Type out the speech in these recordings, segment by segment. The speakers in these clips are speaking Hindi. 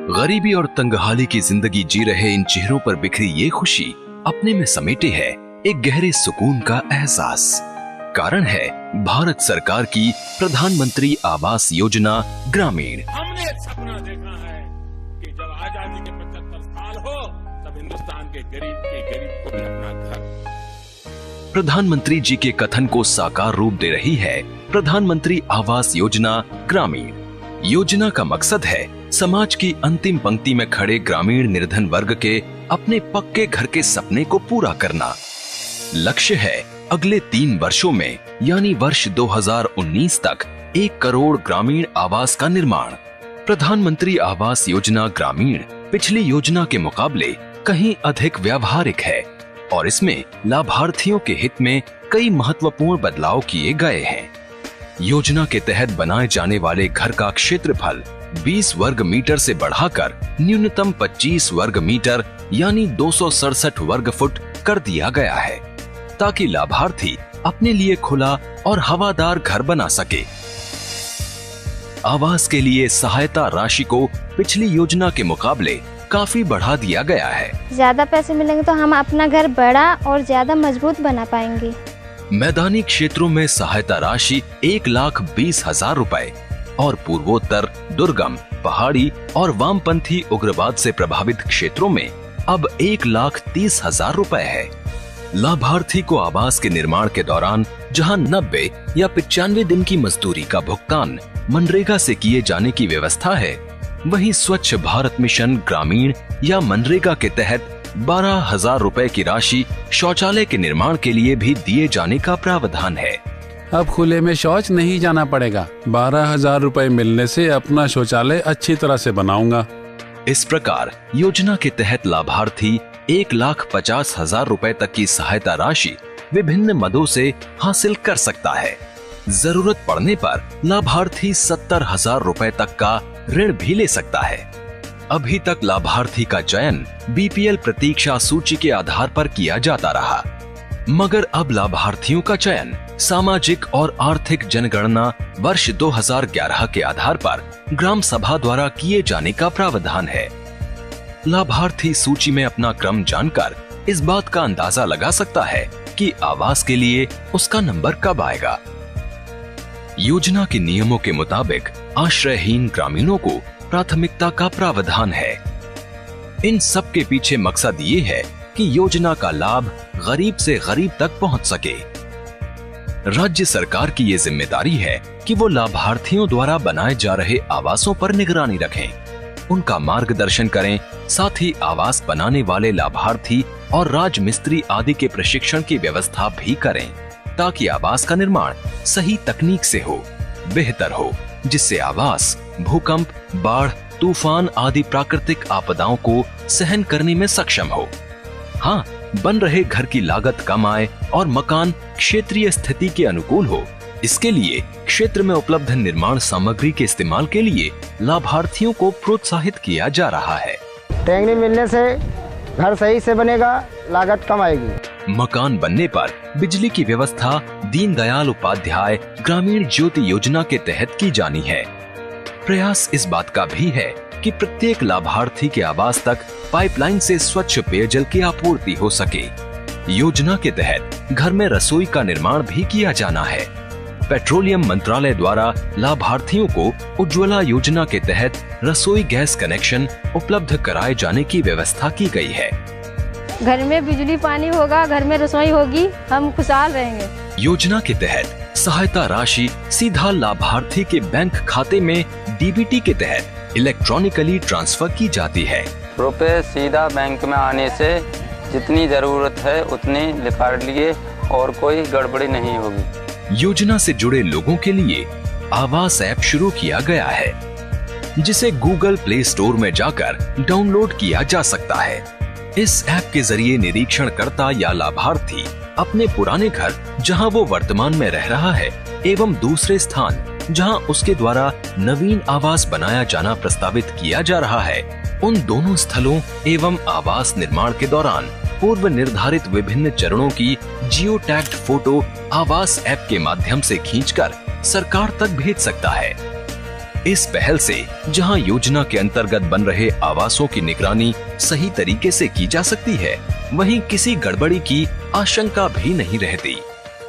गरीबी और तंगहाली की जिंदगी जी रहे इन चेहरों पर बिखरी ये खुशी अपने में समेटे है एक गहरे सुकून का एहसास। कारण है भारत सरकार की प्रधानमंत्री आवास योजना ग्रामीण। हमने एक सपना देखा है कि जब आजादी के 75 साल हो तब हिंदुस्तान के गरीब को भी अपना घर। प्रधानमंत्री जी के कथन को साकार रूप दे रही है प्रधानमंत्री आवास योजना ग्रामीण। योजना का मकसद है समाज की अंतिम पंक्ति में खड़े ग्रामीण निर्धन वर्ग के अपने पक्के घर के सपने को पूरा करना। लक्ष्य है अगले 3 वर्षों में यानी वर्ष 2019 तक 1 करोड़ ग्रामीण आवास का निर्माण। प्रधानमंत्री आवास योजना ग्रामीण पिछली योजना के मुकाबले कहीं अधिक व्यावहारिक है और इसमें लाभार्थियों के हित में कई महत्वपूर्ण बदलाव किए गए हैं। योजना के तहत बनाए जाने वाले घर का क्षेत्रफल 20 वर्ग मीटर से बढ़ाकर न्यूनतम 25 वर्ग मीटर यानी 267 वर्ग फुट कर दिया गया है ताकि लाभार्थी अपने लिए खुला और हवादार घर बना सके। आवास के लिए सहायता राशि को पिछली योजना के मुकाबले काफी बढ़ा दिया गया है। ज्यादा पैसे मिलेंगे तो हम अपना घर बड़ा और ज्यादा मजबूत बना पाएंगे। मैदानी क्षेत्रों में सहायता राशि 1,20,000 रुपए और पूर्वोत्तर, दुर्गम, पहाड़ी और वामपंथी उग्रवाद से प्रभावित क्षेत्रों में अब 1,30,000 रुपए है। लाभार्थी को आवास के निर्माण के दौरान जहां 90 या 95 दिन की मजदूरी का भुगतान मनरेगा से किए जाने की व्यवस्था है, वहीं स्वच्छ भारत मिशन ग्रामीण या मनरेगा के तहत 12,000 रुपए की राशि शौचालय के निर्माण के लिए भी दिए जाने का प्रावधान है। अब खुले में शौच नहीं जाना पड़ेगा। 12,000 रुपए मिलने से अपना शौचालय अच्छी तरह से बनाऊंगा। इस प्रकार योजना के तहत लाभार्थी 1,50,000 रुपए तक की सहायता राशि विभिन्न मदों से हासिल कर सकता है। जरूरत पड़ने पर लाभार्थी 70,000 रुपए तक का ऋण भी ले सकता है। अभी तक लाभार्थी का चयन बीपीएल प्रतीक्षा सूची के आधार पर किया जाता रहा, मगर अब लाभार्थियों का चयन सामाजिक और आर्थिक जनगणना वर्ष 2011 के आधार पर ग्राम सभा द्वारा किए जाने का प्रावधान है। लाभार्थी सूची में अपना क्रम जानकर इस बात का अंदाजा लगा सकता है कि आवास के लिए उसका नंबर कब आएगा। योजना के नियमों के मुताबिक आश्रयहीन ग्रामीणों को प्राथमिकता का प्रावधान है। इन सब के पीछे मकसद ये है कि योजना का लाभ गरीब से गरीब तक पहुंच सके। राज्य सरकार की ये जिम्मेदारी है कि वो लाभार्थियों द्वारा बनाए जा रहे आवासों पर निगरानी रखें, उनका मार्गदर्शन करें, साथ ही आवास बनाने वाले लाभार्थी और राजमिस्त्री आदि के प्रशिक्षण की व्यवस्था भी करें ताकि आवास का निर्माण सही तकनीक से हो, बेहतर हो, जिससे आवास भूकंप, बाढ़, तूफान आदि प्राकृतिक आपदाओं को सहन करने में सक्षम हो। हाँ, बन रहे घर की लागत कम आए और मकान क्षेत्रीय स्थिति के अनुकूल हो। इसके लिए क्षेत्र में उपलब्ध निर्माण सामग्री के इस्तेमाल के लिए लाभार्थियों को प्रोत्साहित किया जा रहा है। टेंगनी मिलने से घर सही से बनेगा, लागत कम आएगी। मकान बनने पर बिजली की व्यवस्था दीनदयाल उपाध्याय ग्रामीण ज्योति योजना के तहत की जानी है। प्रयास इस बात का भी है कि प्रत्येक लाभार्थी के आवास तक पाइपलाइन से स्वच्छ पेयजल की आपूर्ति हो सके। योजना के तहत घर में रसोई का निर्माण भी किया जाना है। पेट्रोलियम मंत्रालय द्वारा लाभार्थियों को उज्ज्वला योजना के तहत रसोई गैस कनेक्शन उपलब्ध कराए जाने की व्यवस्था की गई है। घर में बिजली पानी होगा, घर में रसोई होगी, हम खुशहाल रहेंगे। योजना के तहत सहायता राशि सीधा लाभार्थी के बैंक खाते में डीबीटी के तहत इलेक्ट्रॉनिकली ट्रांसफर की जाती है। रुपए सीधा बैंक में आने से जितनी जरूरत है उतनी निकाल लिए और कोई गड़बड़ी नहीं होगी। योजना से जुड़े लोगों के लिए आवास ऐप शुरू किया गया है, जिसे गूगल प्ले स्टोर में जाकर डाउनलोड किया जा सकता है। इस ऐप के जरिए निरीक्षणकर्ता या लाभार्थी अपने पुराने घर जहां वो वर्तमान में रह रहा है एवं दूसरे स्थान जहां उसके द्वारा नवीन आवास बनाया जाना प्रस्तावित किया जा रहा है, उन दोनों स्थलों एवं आवास निर्माण के दौरान पूर्व निर्धारित विभिन्न चरणों की जियो टैग्ड फोटो आवास ऐप के माध्यम से खींचकर सरकार तक भेज सकता है। इस पहल से जहां योजना के अंतर्गत बन रहे आवासों की निगरानी सही तरीके से की जा सकती है, वहीं किसी गड़बड़ी की आशंका भी नहीं रहती।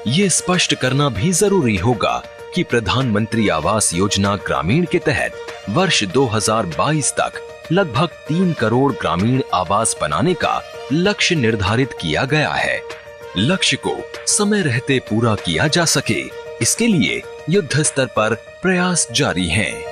ये स्पष्ट करना भी जरूरी होगा कि प्रधानमंत्री आवास योजना ग्रामीण के तहत वर्ष 2022 तक लगभग 3 करोड़ ग्रामीण आवास बनाने का लक्ष्य निर्धारित किया गया है। लक्ष्य को समय रहते पूरा किया जा सके, इसके लिए युद्ध स्तर पर प्रयास जारी हैं।